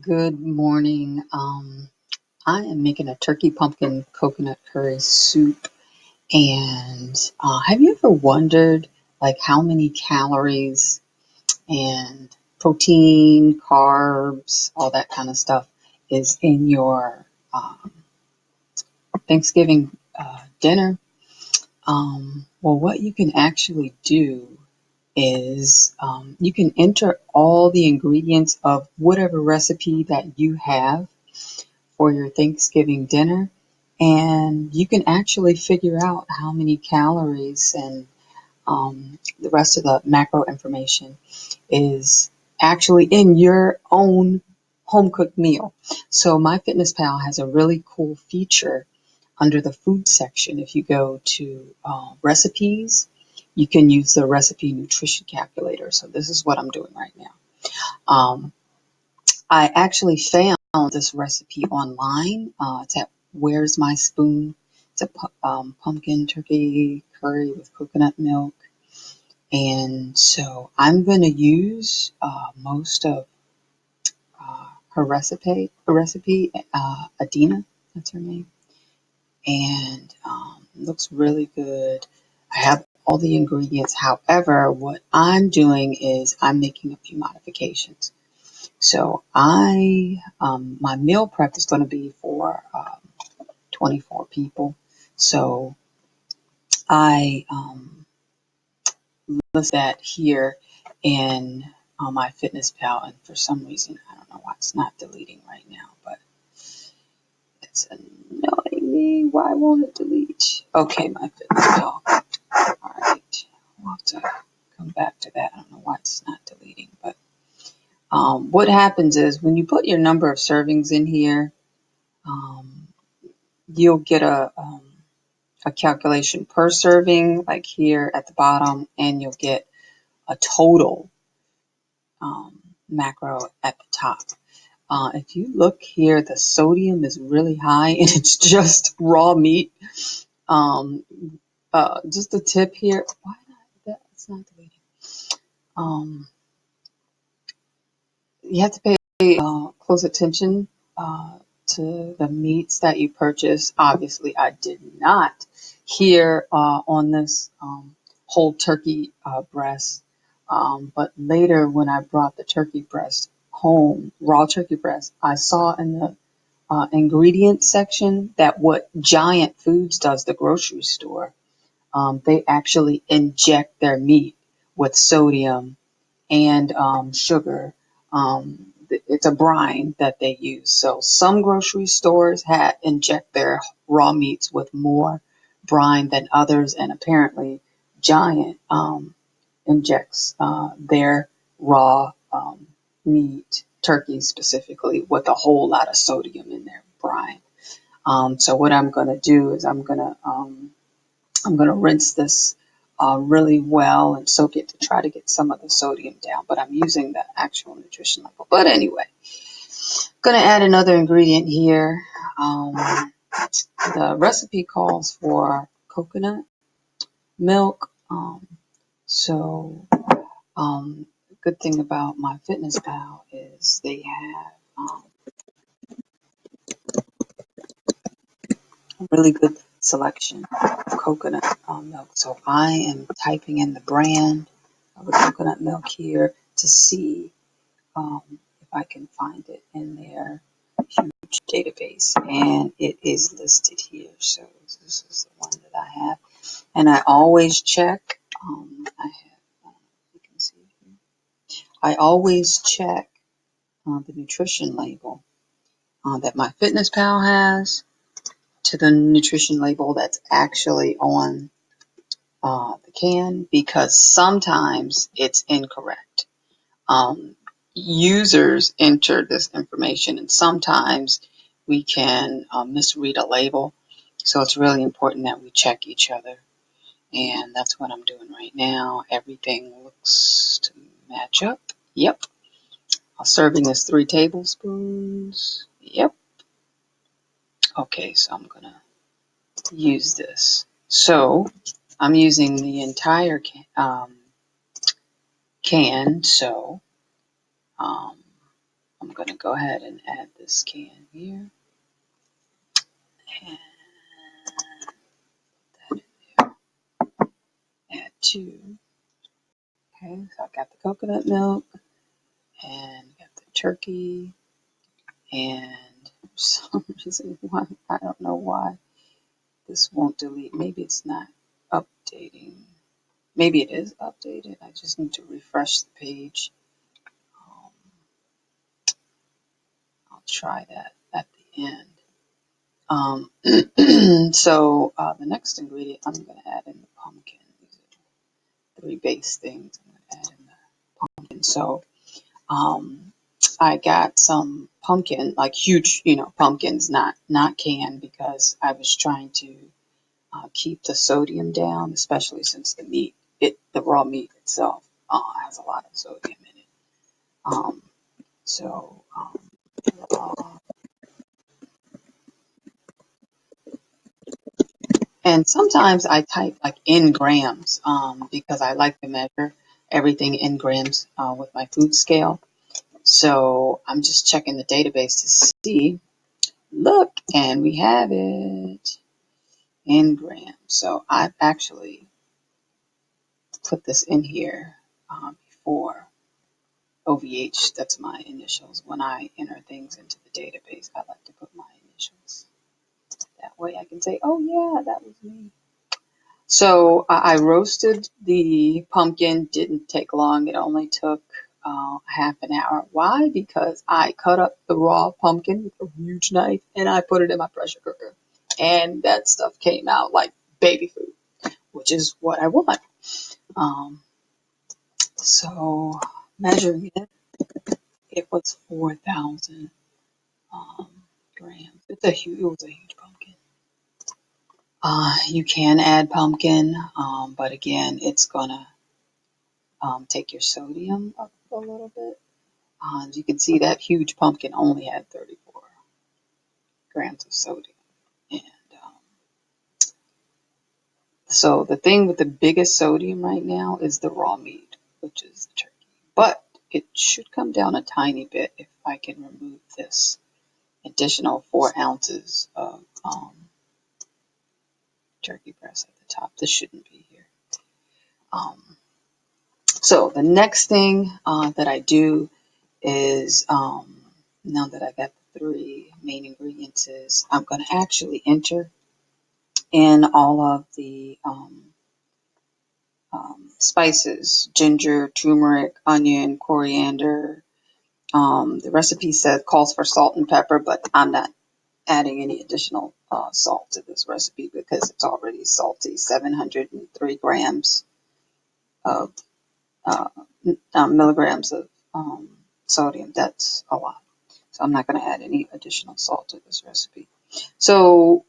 Good morning. I am making a turkey pumpkin coconut curry soup. And have you ever wondered like how many calories and protein, carbs, all that kind of stuff is in your Thanksgiving dinner? Well, what you can actually do is you can enter all the ingredients of whatever recipe that you have for your Thanksgiving dinner, and you can actually figure out how many calories and the rest of the macro information is actually in your own home cooked meal. So MyFitnessPal has a really cool feature under the food section. If you go to recipes, you can use the recipe nutrition calculator. So this is what I'm doing right now. Um, I actually found this recipe online. It's at Where's My Spoon. It's a pumpkin turkey curry with coconut milk. And so I'm going to use most of her recipe, Adina, that's her name. And it looks really good. I have all the ingredients. However, what I'm doing is I'm making a few modifications. So my meal prep is going to be for 24 people. So I list that here in MyFitnessPal, and for some reason I don't know why it's not deleting right now, but it's annoying me. Why won't it delete? Okay, MyFitnessPal. All right, we'll have to come back to that. I don't know why it's not deleting, but what happens is when you put your number of servings in here, um, you'll get a calculation per serving, like here at the bottom, and you'll get a total macro at the top. If you look here, the sodium is really high, and it's just raw meat. Um, just a tip here. Why not? That's not deleting. Um, you have to pay close attention to the meats that you purchase. Obviously, I did not here on this whole turkey breast, but later when I brought the turkey breast home, raw turkey breast, I saw in the ingredient section that what Giant Foods does, the grocery store, they actually inject their meat with sodium and sugar. It's a brine that they use. So some grocery stores inject their raw meats with more brine than others, and apparently Giant injects their raw meat, turkey specifically, with a whole lot of sodium in their brine. So what I'm going to do is I'm going to rinse this really well and soak it to try to get some of the sodium down, but I'm using the actual nutrition level. But anyway, going to add another ingredient here. The recipe calls for coconut milk. So the good thing about MyFitnessPal is they have a really good selection of coconut milk. So I am typing in the brand of the coconut milk here to see if I can find it in their huge database, and it is listed here. So this is the one that I have, and I always check. I have, you can see it here. I always check the nutrition label that MyFitnessPal has to the nutrition label that's actually on the can, because sometimes it's incorrect. Users enter this information, and sometimes we can misread a label. So it's really important that we check each other. And that's what I'm doing right now. Everything looks to match up. Yep. A serving is 3 tablespoons. Yep. Okay, so I'm going to use this. So I'm using the entire can. So um, I'm going to go ahead and add this can here. And that in there. Add 2. Okay, so I got the coconut milk and got the turkey, and for some reason, I don't know why this won't delete. Maybe it's not updating. Maybe it is updated. I just need to refresh the page. Um, I'll try that at the end. So the next ingredient, I'm going to add in the pumpkin. These are 3 base things I'm going to add in the pumpkin. So I got some pumpkin, like huge, pumpkins, not canned, because I was trying to keep the sodium down, especially since the raw meat itself has a lot of sodium in it. Um, so, uh, and sometimes I type like in grams because I like to measure everything in grams with my food scale. So I'm just checking the database to see. Look, and we have it in grams. So I've actually put this in here before. OVH, that's my initials. When I enter things into the database, I like to put my initials. That way I can say, oh yeah, that was me. So I roasted the pumpkin, didn't take long. It only took half an hour. Why? Because I cut up the raw pumpkin with a huge knife and I put it in my pressure cooker. And that stuff came out like baby food, which is what I want. Um, so measuring it, it was 4,000 grams. It was a huge pumpkin. You can add pumpkin, but again, it's gonna take your sodium up a little bit. As you can see, that huge pumpkin only had 34 grams of sodium. And so the thing with the biggest sodium right now is the raw meat, which is the turkey. But it should come down a tiny bit if I can remove this additional 4 ounces of turkey breast at the top. This shouldn't be here. So the next thing that I do is, now that I got the 3 main ingredients, is I'm going to actually enter in all of the spices: ginger, turmeric, onion, coriander. The recipe calls for salt and pepper, but I'm not adding any additional salt to this recipe because it's already salty. 703 grams of uh, milligrams of sodium. That's a lot. So I'm not going to add any additional salt to this recipe. So